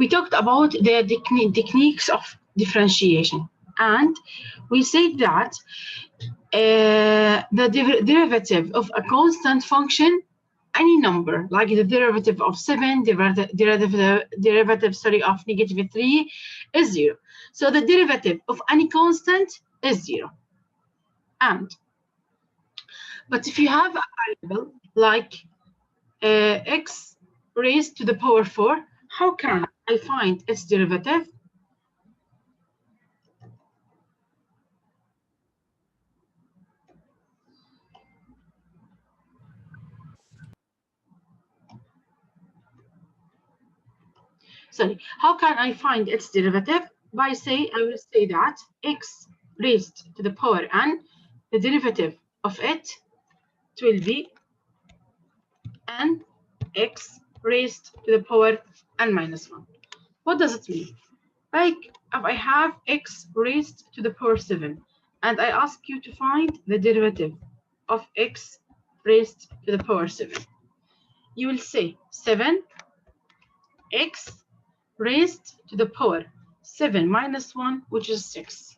we talked about the techniques of differentiation, and we said that the derivative of a constant function, any number, like the derivative of 7, derivative of -3 is 0. So the derivative of any constant is 0. But if you have a variable like x raised to the power 4, how can I find its derivative? Sorry, how can I find its derivative? I will say that x raised to the power n, the derivative of it will be n x raised to the power n minus 1. What does it mean? Like if I have x raised to the power 7 and I ask you to find the derivative of x raised to the power 7, you will say 7x raised to the power 7 minus 1, which is 6.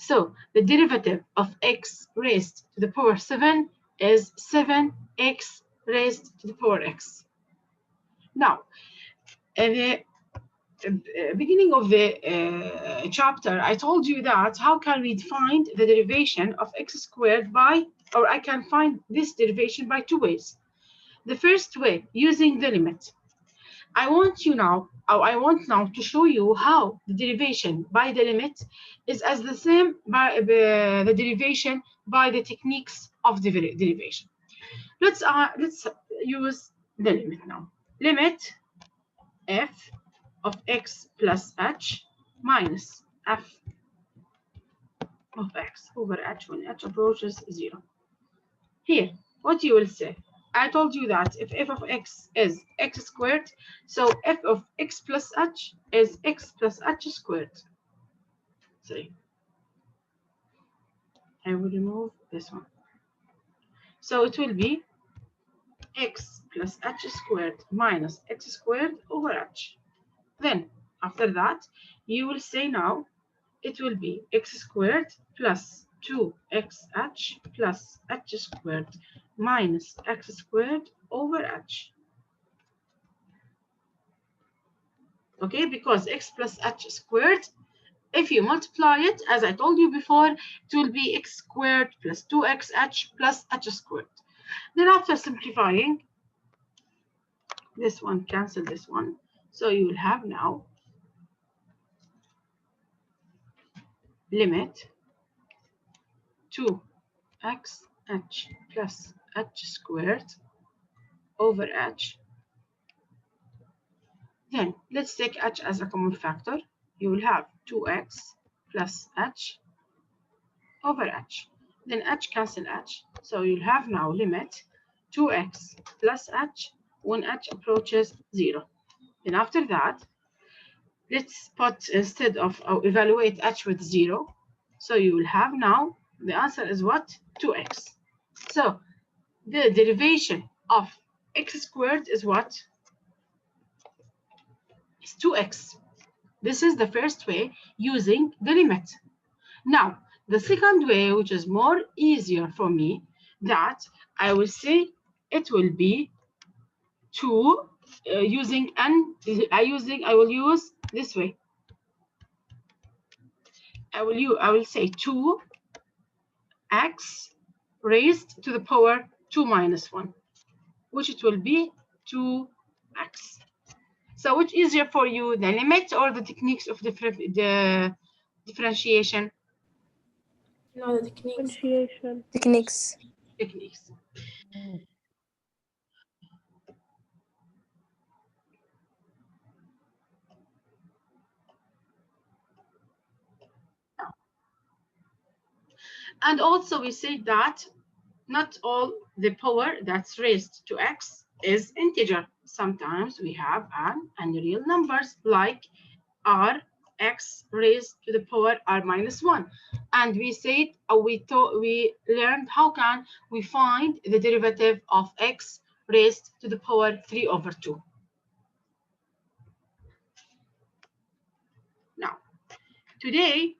So the derivative of x raised to the power 7 is 7x raised to the power x. Now, at the beginning of the chapter, I told you that how can we find the derivation of x squared by, or I can find this derivation by 2 ways. The first way, using the limit. I want now to show you how the derivation by the limit is as the same by the derivation by the techniques of the derivation. Let's use the limit now. Limit f of x plus h minus f of x over h when h approaches 0. Here, what you will say, I told you that if f of x is x squared, so f of x plus h is x plus h squared. Sorry, I will remove this one. So it will be x plus h squared minus x squared over h. Then after that, you will say now it will be x squared plus 2xh plus h squared minus x squared over h. Okay, because x plus h squared, if you multiply it, as I told you before, it will be x squared plus 2xh plus h squared. Then after simplifying, this one cancel this one. So you will have now limit 2xh plus h squared over h. Then let's take h as a common factor. You will have 2x plus h over h. Then h cancel h. So you'll have now limit 2x plus h when h approaches 0. Then after that, let's put instead of evaluate h with 0. So you will have now the answer is what? 2x. So the derivation of x squared is what? Is 2x. This is the first way using the limit. Now, the second way, which is more easier for me, that I will say it will be 2 using n. I will use this way. I will say 2x raised to the power 2 minus 1, which it will be 2x. So which is easier for you, the limit or the techniques of the differentiation? No, the techniques. Differentiation. Techniques. Techniques. And also we say that not all the power that's raised to x is integer. Sometimes we have unreal numbers like r x raised to the power r minus 1. And we said, we learned how can we find the derivative of x raised to the power 3 over 2. Today,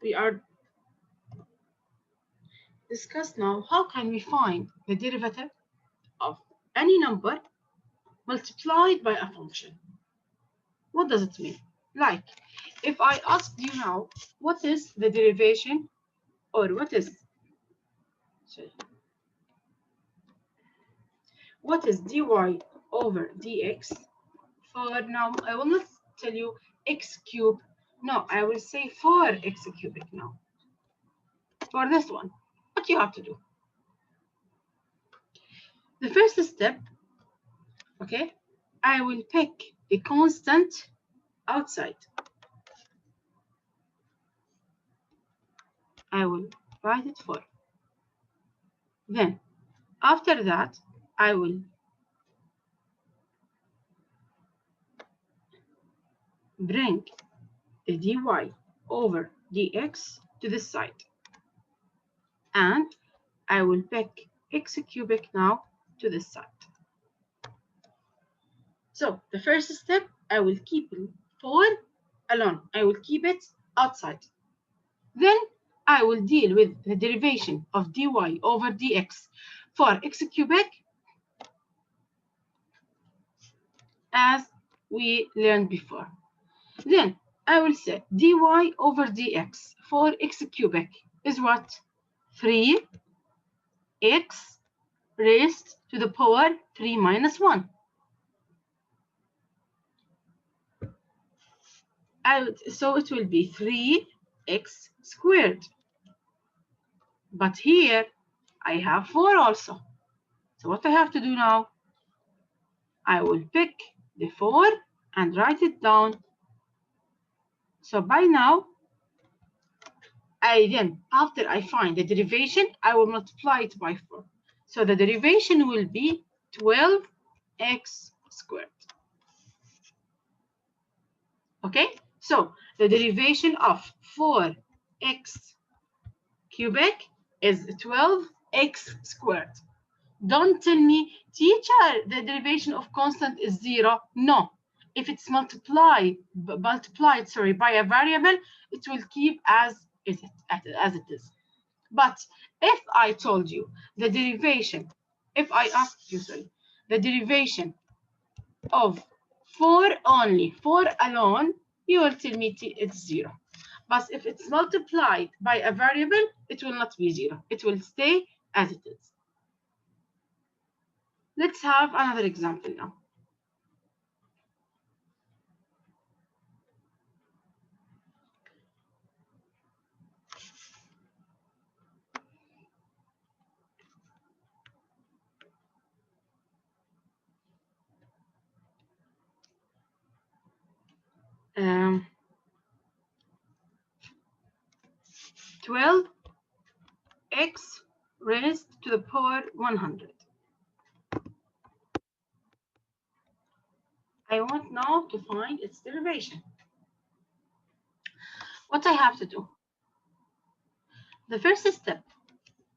we are discuss now how can we find the derivative of any number multiplied by a function. What does it mean? Like, if I asked you now, what is the derivation or what is dy over dx? For now, I will not tell you x cubed. No, I will say 4x cubic now. For this one, what you have to do? The first step, okay, I will pick the constant outside. I will write it 4. Then, after that, I will bring the dy over dx to the side. And I will pick x cubic now to the side. So the first step, I will keep 4 alone. I will keep it outside. Then I will deal with the derivation of dy over dx for x cubic as we learned before. Then I will say dy over dx for x cubic is what? 3x raised to the power 3 minus 1. So it will be 3x squared. But here I have 4 also. So what I have to do now? I will pick the 4 and write it down. So by now, after I find the derivation, I will multiply it by 4. So the derivation will be 12x squared. Okay, so the derivation of 4x cubic is 12x squared. Don't tell me, teacher, the derivation of constant is 0. No, if it's multiplied by a variable, it will keep as it is. But if I told you the derivation, if I asked you, the derivation of 4 only, 4 alone, you will tell me it's 0. But if it's multiplied by a variable, it will not be 0. It will stay as it is. Let's have another example now. Um, 12x raised to the power 100. I want now to find its derivation. What I have to do? The first step,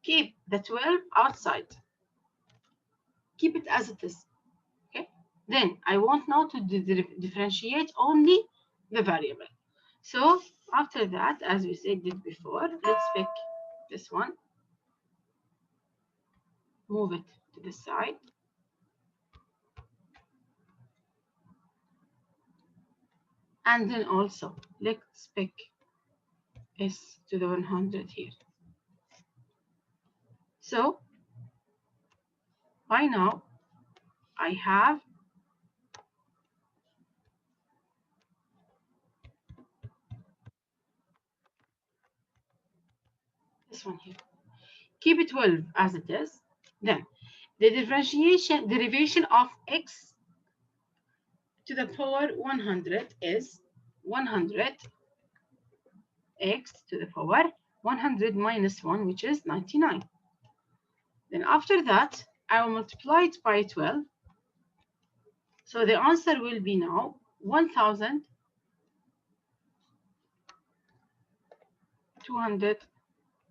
keep the 12 outside. Keep it as it is. Okay. Then I want now to differentiate only the variable. So after that, as we did before, let's pick this one. Move it to the side. And then also, let's pick s to the 100 here. So, by now, I have this one here. Keep it 12 as it is. Then, the derivation of x to the power 100 is 100 x to the power 100 minus 1, which is 99. Then after that, I will multiply it by 12. So the answer will be now 1200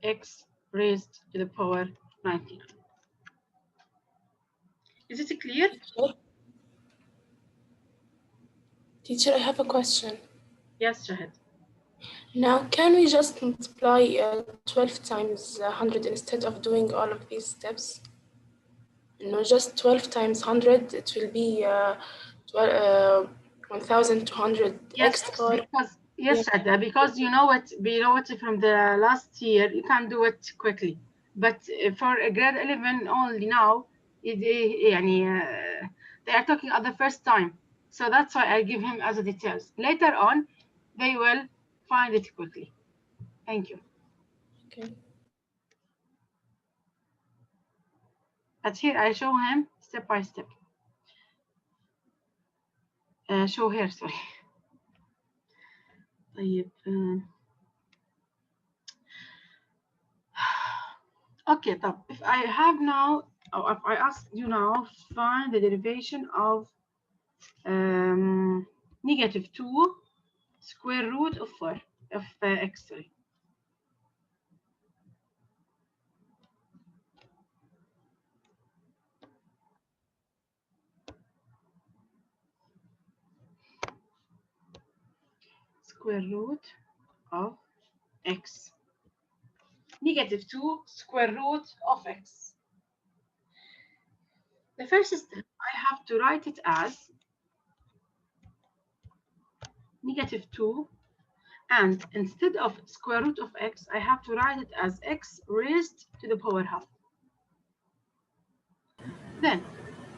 x raised to the power 99. Is it clear? Teacher, I have a question. Yes, Shahid. Now, can we just multiply 12 times 100 instead of doing all of these steps? No, just 12 times 100, it will be 1200 Yes, x or because yeah. yes, Shahid, because you know what from the last year, you can do it quickly. But for a grade 11 only now, يعني, they are talking at the first time. So that's why I give him as a details. Later on, they will find it quickly. Thank you. Okay. But here I show him step by step. Show here, sorry. طيب. Okay, طب if I have now, or if I ask you now, find the derivation of negative 2 square root of 4 of x, sorry. Square root of x. Negative 2 square root of x. The first step, I have to write it as negative 2, and instead of square root of x, I have to write it as x raised to the power half. Then,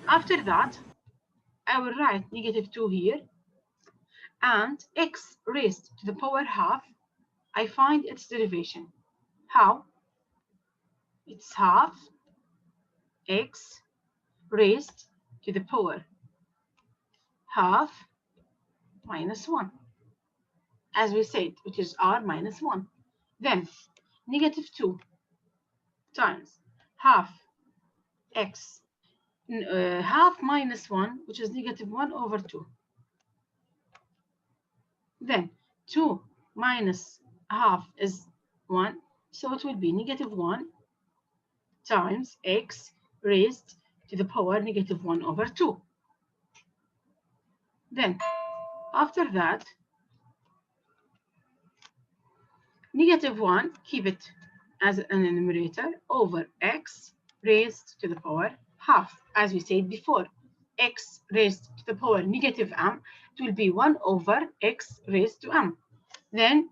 after that, I will write negative 2 here, and x raised to the power half, I find its derivation. How? It's half x raised to the power half minus 1, as we said, which is r minus 1. Then negative 2 times half x, half minus 1, which is negative 1 over 2. Then 2 minus half is 1, so it will be negative 1 times x raised to the power negative 1 over 2. Then after that, negative 1, keep it as an numerator, over x raised to the power half. As we said before, x raised to the power negative m, it will be 1 over x raised to m. Then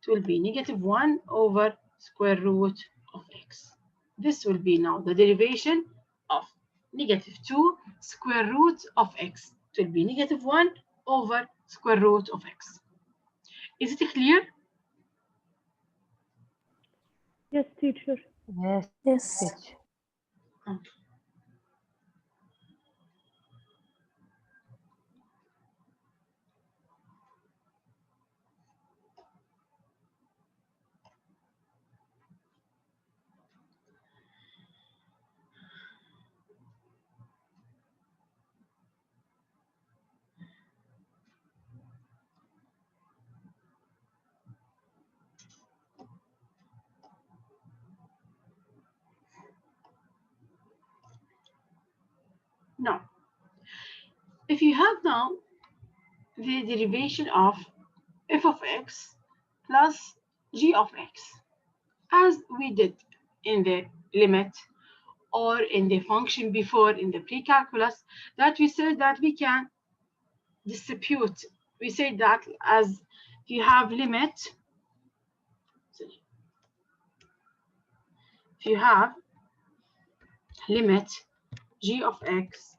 it will be negative 1 over square root of x. This will be now the derivation of negative 2 square root of x. It will be negative 1 over square root of x. Is it clear? Yes, teacher. Yes, Yes. teacher. Okay. Now, if you have now the derivation of f of x plus g of x, as we did in the limit or in the function before in the pre-calculus, that we said that we can distribute. We said that as you have limit, if you have limit g of x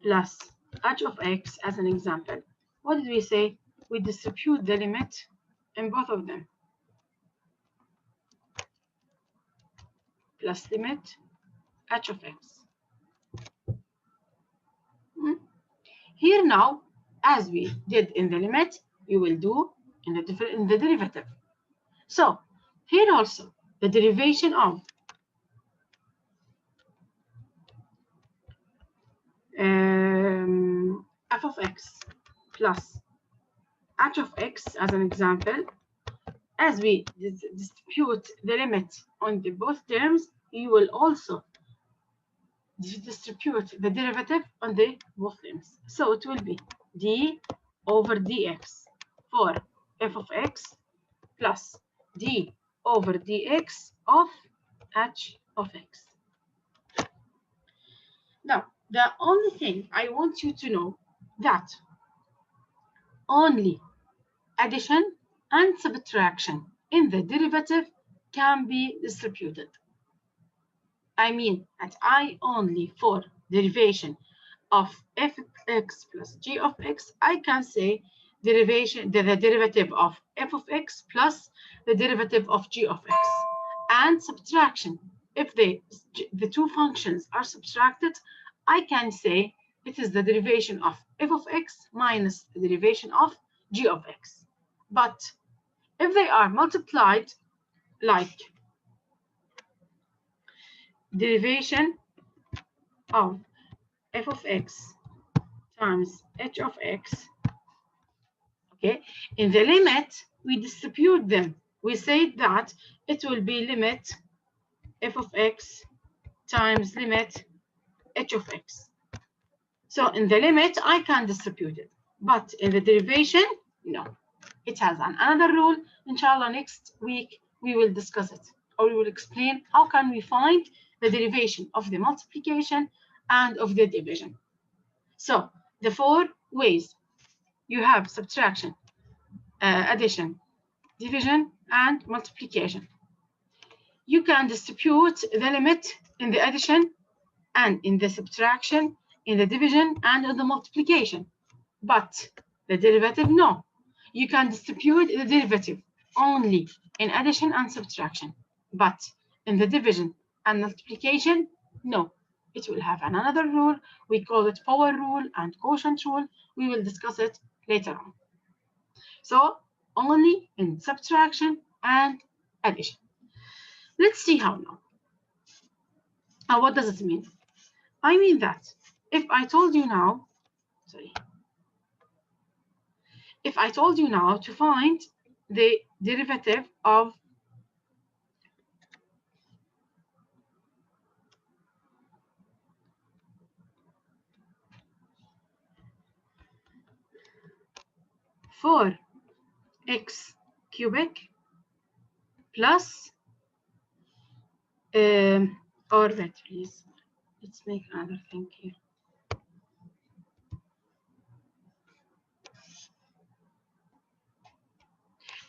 plus h of x as an example, what did we say? We distribute the limit in both of them, plus limit h of x. Here now, as we did in the limit, we will do in the derivative. So here also, the derivation of f of x plus h of x as an example, as we distribute the limit on the both terms, you will also distribute the derivative on the both terms. So it will be d over dx for f of x plus d over dx of h of x. Now, the only thing I want you to know that only addition and subtraction in the derivative can be distributed. I mean that I only for derivation of fx plus g of x, I can say the derivative of f of x plus the derivative of g of x. And subtraction, if the two functions are subtracted, I can say it is the derivation of f of x minus the derivation of g of x. But if they are multiplied, like derivation of f of x times h of x, okay, in the limit, we distribute them. We say that it will be limit f of x times limit h of x. So in the limit, I can distribute it. But in the derivation, no. It has another rule. Inshallah, next week, we will discuss it. Or we will explain how can we find the derivation of the multiplication and of the division. So the four ways you have subtraction, addition, division, and multiplication. You can distribute the limit in the addition and in the subtraction, in the division, and in the multiplication. But the derivative, no. You can distribute the derivative only in addition and subtraction. But in the division and multiplication, no. It will have another rule. We call it power rule and quotient rule. We will discuss it later on. So only in subtraction and addition. Let's see how now. Now, what does it mean? I mean that if I told you now, if I told you now to find the derivative of four x cubic plus or wait, please, let's make another thing here.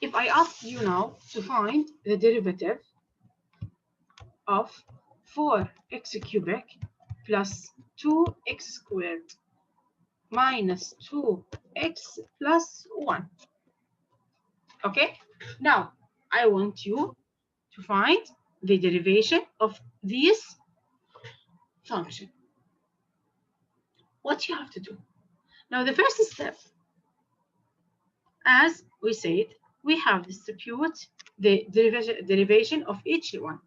If I ask you now to find the derivative of 4x cubic plus 2x squared minus 2x plus 1. Okay, now I want you to find the derivation of this function. What you have to do? Now, the first step, as we said, we have distribute the derivation of each one.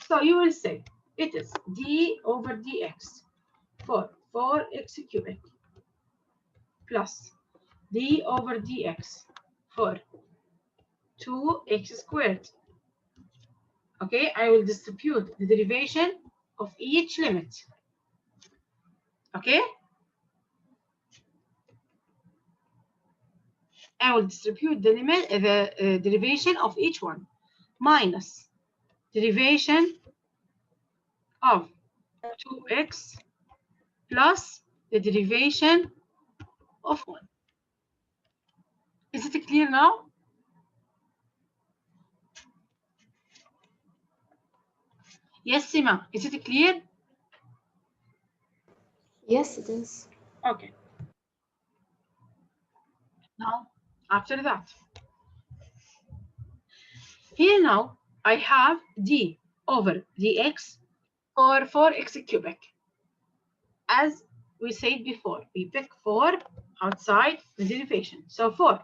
So you will say it is d over dx for 4x cubic plus d over dx for 2x squared. Okay, I will distribute the derivation of each limit. Okay, I will distribute the limit, the derivation of each one minus derivation of 2x plus the derivation of 1. Is it clear now? Yes, Sima, is it clear? Yes, it is. Okay. Now, after that, here now I have d over dx for 4x cubic. As we said before, we pick 4 outside the derivation. So 4.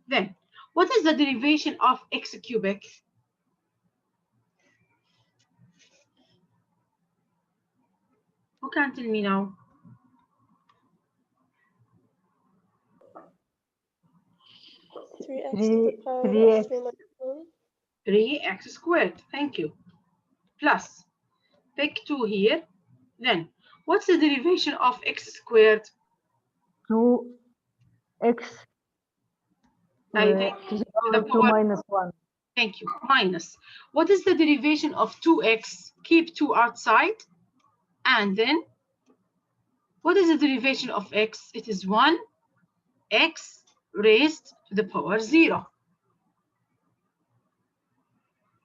Then, what is the derivation of x cubic? Who can tell me now? 3x to the power of 3 minus 1. 3x squared. Thank you. Plus, pick 2 here. Then, what's the derivation of x squared? 2x Thank to you. the To the power 2 power, minus 1. thank you, minus. What is the derivation of 2x? Keep 2 outside. And then, what is the derivation of x? It is 1x raised to the power 0.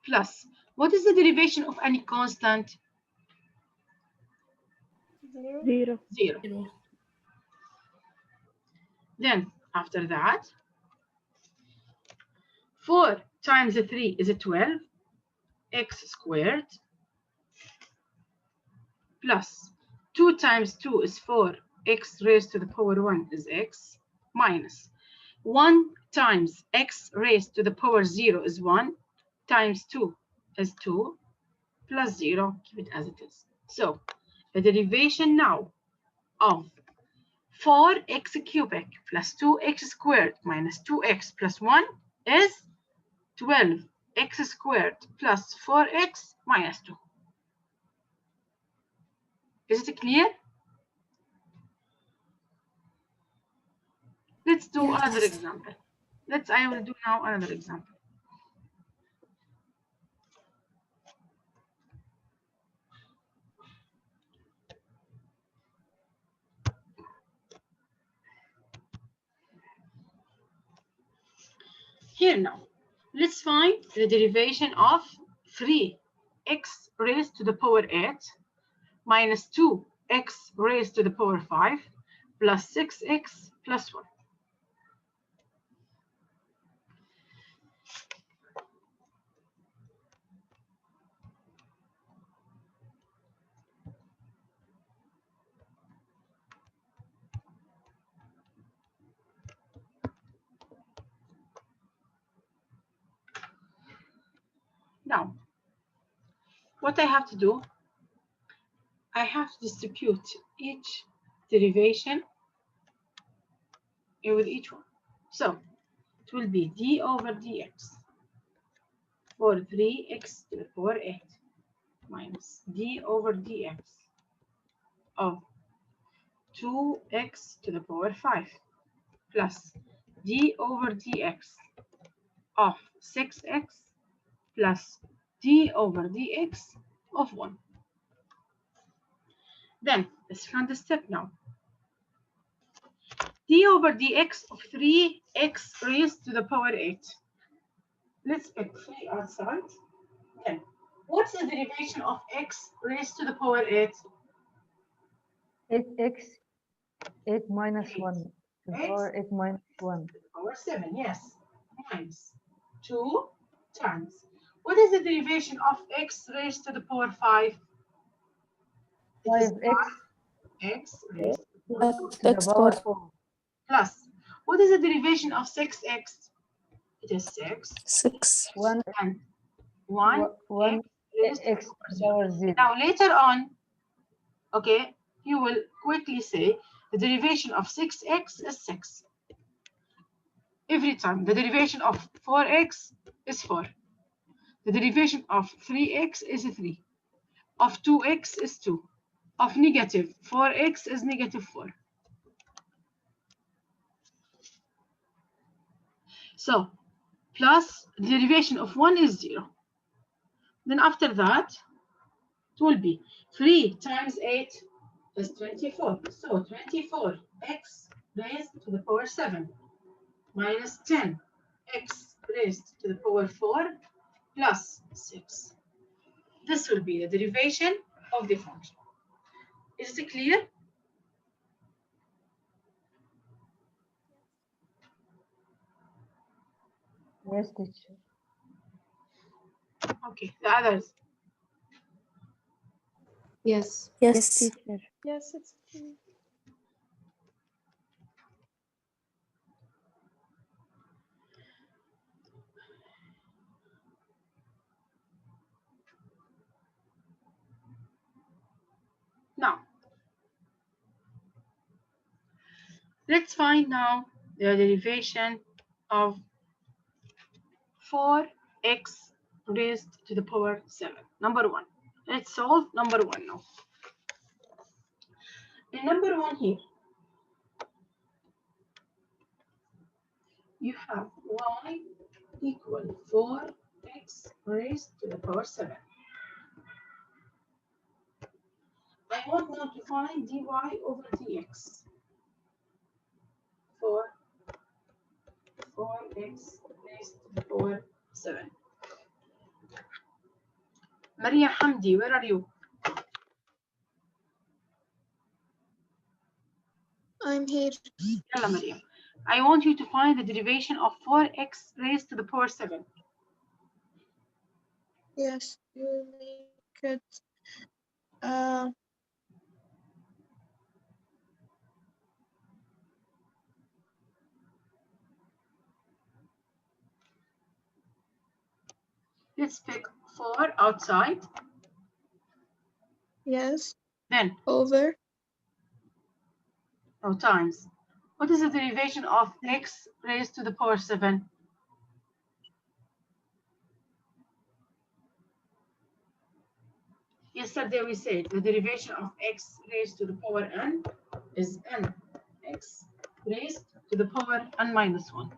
Plus, what is the derivation of any constant? 0. 0. Then, after that, 4 times 3 is 12, x squared, plus 2 times 2 is 4, x raised to the power 1 is x, minus 1 times x raised to the power 0 is 1, times 2 is 2, plus 0, keep it as it is. So, the derivation now of 4x cubic plus 2x squared minus 2x plus 1 is 12x squared plus 4x minus 2. Is it clear? Let's do another example. I will do now another example. Here now, let's find the derivation of 3x raised to the power 8 minus 2x raised to the power 5 plus 6x plus 1. Now, what I have to do, I have to distribute each derivation with each one. So, it will be d over dx for 3x to the power 8 minus d over dx of 2x to the power 5 plus d over dx of 6x plus d over dx of 1. Then, the second step now. D over dx of 3x raised to the power 8. Let's pick 3 outside. Then, what's the derivation of x raised to the power 8? 8x, 8 minus 1. To the power 8 minus 1. To the power 7, yes. Minus 2 times. What is the derivation of x raised to the power 5? It is 5x 5x raised to the power 2 to the power 4. plus. What is the derivation of 6x? It is 6 6. 1 and 1 1 raised to x the to power the 0. power 0. Now later on, okay, you will quickly say the derivation of 6x is 6. Every time the derivation of 4x is 4. The derivation of 3x is 3. Of 2x is 2. Of negative 4x is negative 4. So, plus the derivation of 1 is 0. Then after that, it will be 3 times 8 is 24. So 24x raised to the power 7 minus 10x raised to the power 4 plus 6. This will be the derivation of the function. Is it clear? Yes, teacher. Okay, the others. Yes. Yes, teacher. Yes, it's clear. Now, let's find now the derivation of 4x raised to the power 7. Number 1. Let's solve number 1 now. In number 1 here, you have y equal 4x raised to the power 7. I want now to find dy over dx. 4x raised to the power 7. Maria Hamdi, where are you? I'm here. Yalla, Maria. I want you to find the derivation of 4x raised to the power 7. Yes, you make it. Uh, Let's pick 4 outside. yes, Then, over. times. What is the derivation of x raised to the power 7? Yesterday we said the derivation of x raised to the power n is n x raised to the power n minus 1.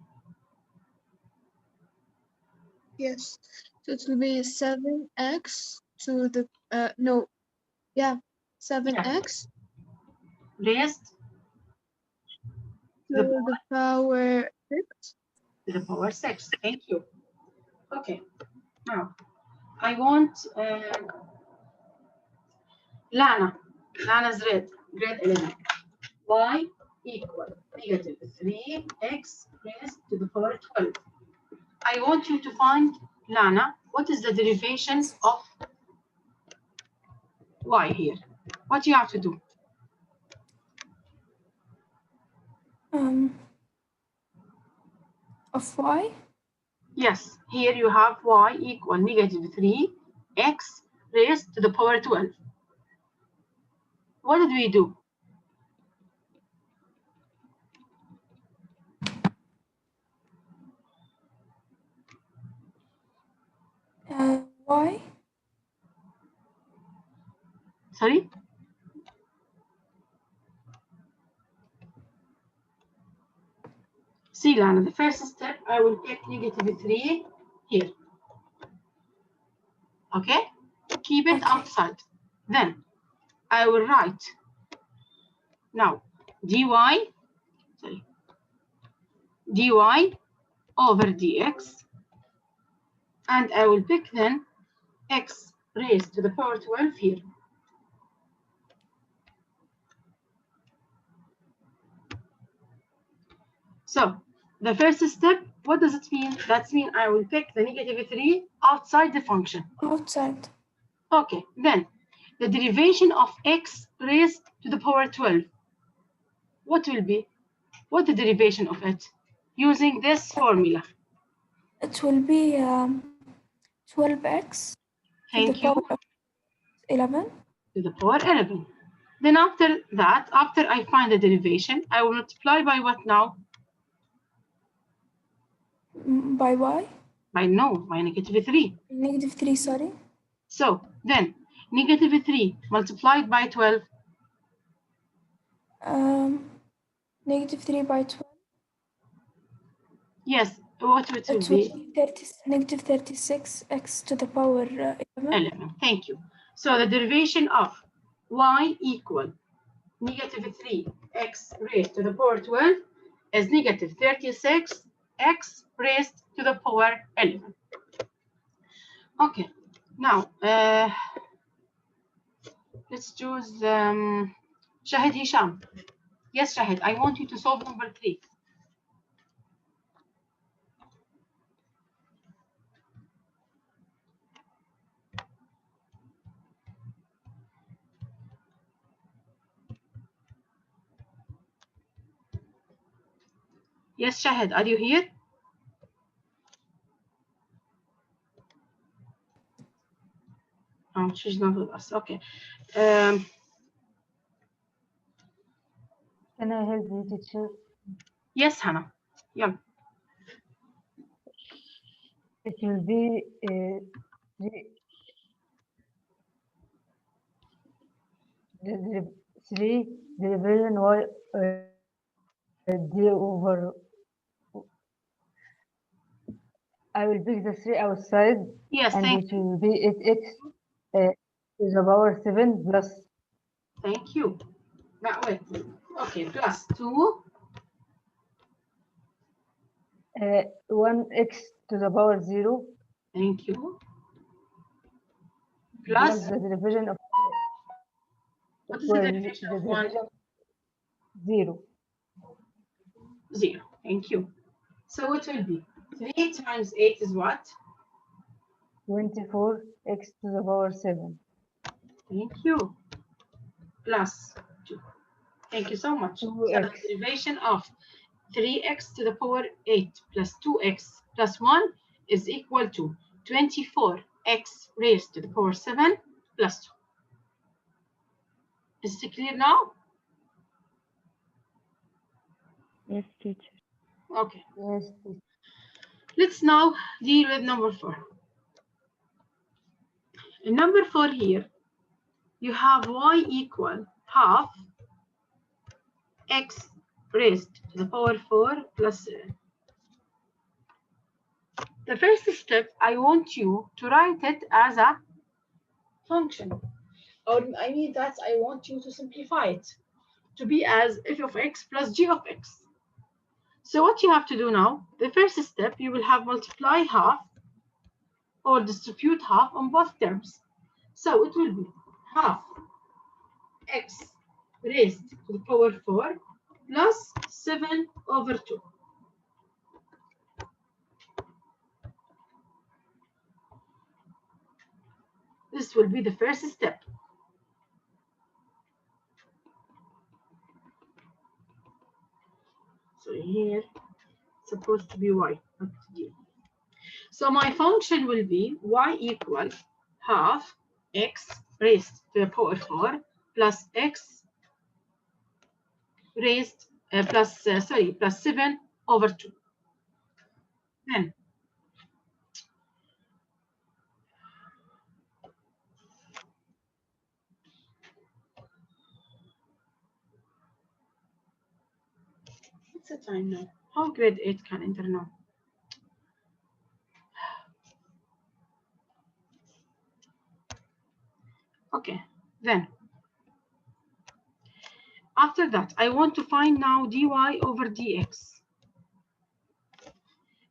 Yes. So it will be 7x to the no. Yeah. 7x Raised to the power 6. to the power 6. Thank you. Okay. Now, I want Lana. Lana's grade 11. Y equal negative 3x raised to the power 12. I want you to find, Lana, what is the derivation of y here? What do you have to do? Of y? Yes, here you have y equal negative 3x raised to the power 12. What did we do? Y? Sorry? See, Lana, the first step, I will take negative 3 here. Okay? Keep it Okay. outside. Then I will write now dy over dx, and I will pick then x raised to the power 12 here. So the first step, what does it mean? That means I will pick the negative 3 outside the function. Outside. Okay, then the derivation of x raised to the power 12, what will be? What the derivation of it? Using this formula. It will be 12x to the Thank you. power of 11. To the power 11. Then after that, after I find the derivation, I will multiply by what now? By y? By negative 3. Negative 3, sorry. So then negative 3 multiplied by 12. Negative 3 by 12. Yes, what it will be? Negative 36x to the power 11. 11. Thank you. So the derivation of y equal negative 3x raised to the power 12 is negative 36x raised to the power 11. Okay, now let's choose Shahid Hisham. Yes, Shahid, I want you to solve number 3. Yes, Shahid, are you here? Oh, she's not with us. Okay. Can I help you, teacher? Yes, Hannah. Yeah. It will be 3 division y d over I will pick the 3 outside, Yes, and thank it you. will be 8x to the power 7 plus Thank you. Now wait. Okay, plus 2. 1x to the power 0 Thank you. plus Plus, the division of what is the derivation the of 1? division 0. 0. Thank you. So it will be 3 times 8 is what? 24x to the power 7. Thank you. Plus 2. Thank you so much. So the 2x. derivation of 3x to the power 8 plus 2x plus 1 is equal to 24x raised to the power 7 plus 2. Is it clear now? Yes, teacher. Okay. Yes. Let's now deal with number 4. In number 4 here, you have y equal half x raised to the power 4 plus 7. The first step, I want you to write it as a function. Or I mean that I want you to simplify it to be as f of x plus g of x. So what you have to do now, the first step, you will have multiply half or distribute half on both terms. So it will be half x raised to the power 4 plus 7 over 2. This will be the first step. So here it's supposed to be y, not d. So my function will be y equal half x raised to the power 4 plus x raised plus 7 over 2. Then what's the time now? How grade 8 can enter now? Okay, then after that, I want to find now dy over dx.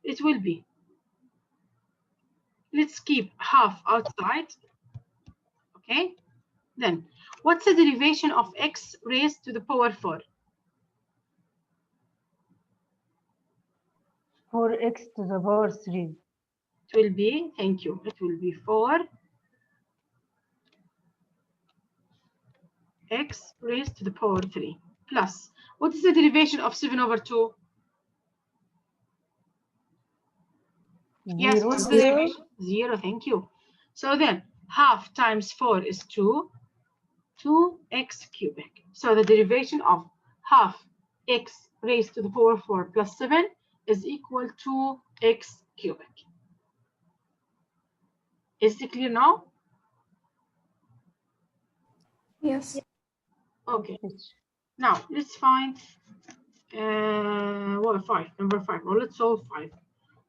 It will be, let's keep half outside, okay? Then, what's the derivation of x raised to the power 4? 4x to the power 3. It will be, thank you, it will be 4x raised to the power 3 plus, what is the derivation of 7 over 2? Yes, what's the 0. derivation? 0, thank you. So then, half times 4 is 2, 2x cubic. So the derivation of half x raised to the power 4 plus 7 is equal to x cubic. Is it clear now? Yes. Okay. Now let's find number 5, or let's solve 5.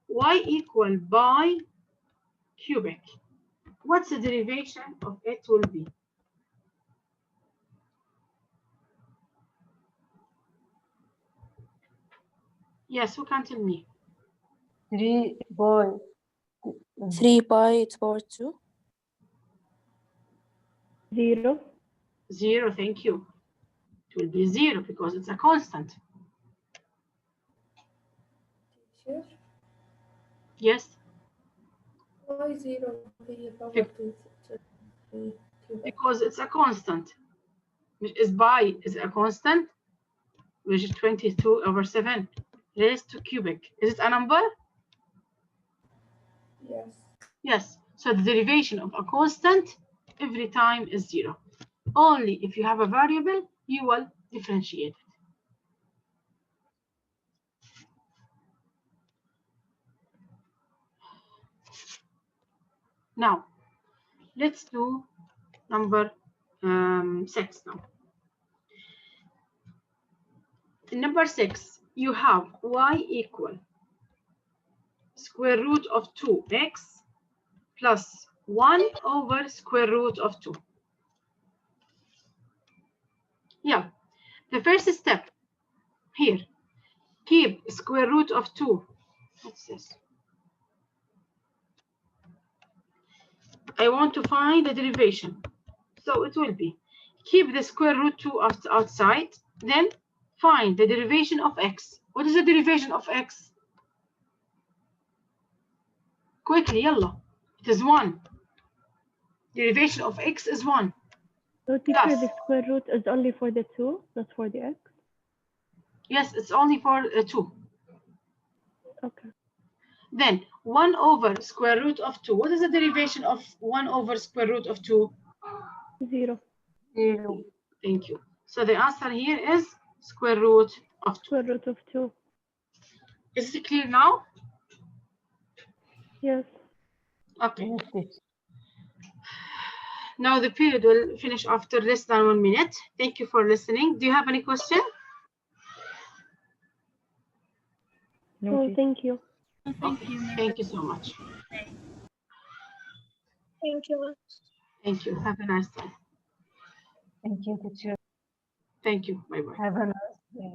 Y equal by cubic. What's the derivation of it will be? Yes, who can tell me? 3 by 3 by to power 2. 0. 0, thank you. It will be 0 because it's a constant. Sure. Yes, Why 0 be power to 3 cubic? because it's a constant. Which is by is a constant, which is 22 over 7 raised to cubic. Is it a number? Yes. Yes. So the derivation of a constant every time is 0. Only if you have a variable, you will differentiate it. Now, let's do number 6 now. In number 6, you have y equal square root of 2x plus 1 over square root of 2. Yeah, the first step here, keep square root of 2. What's this? I want to find the derivation. So it will be, keep the square root 2 outside, then find the derivation of x. What is the derivation of x? Quickly, yalla. It is 1. Derivation of x is 1. So teacher, Plus. the square root is only for the 2, not for the x? Yes, it's only for 2. Okay. Then 1 over square root of 2. What is the derivation of 1 over square root of 2? 0. 0. Thank you. So the answer here is square root of 2. Square root of 2. Is it clear now? Yes. Okay. Yes, teacher. Now the period will finish after less than 1 minute. Thank you for listening. Do you have any question? No, Oh, teacher. thank you. Okay. Thank you so much. Thank you. Thank you. Have a nice day. Thank you, teacher. Thank you. Bye-bye. Have a nice day.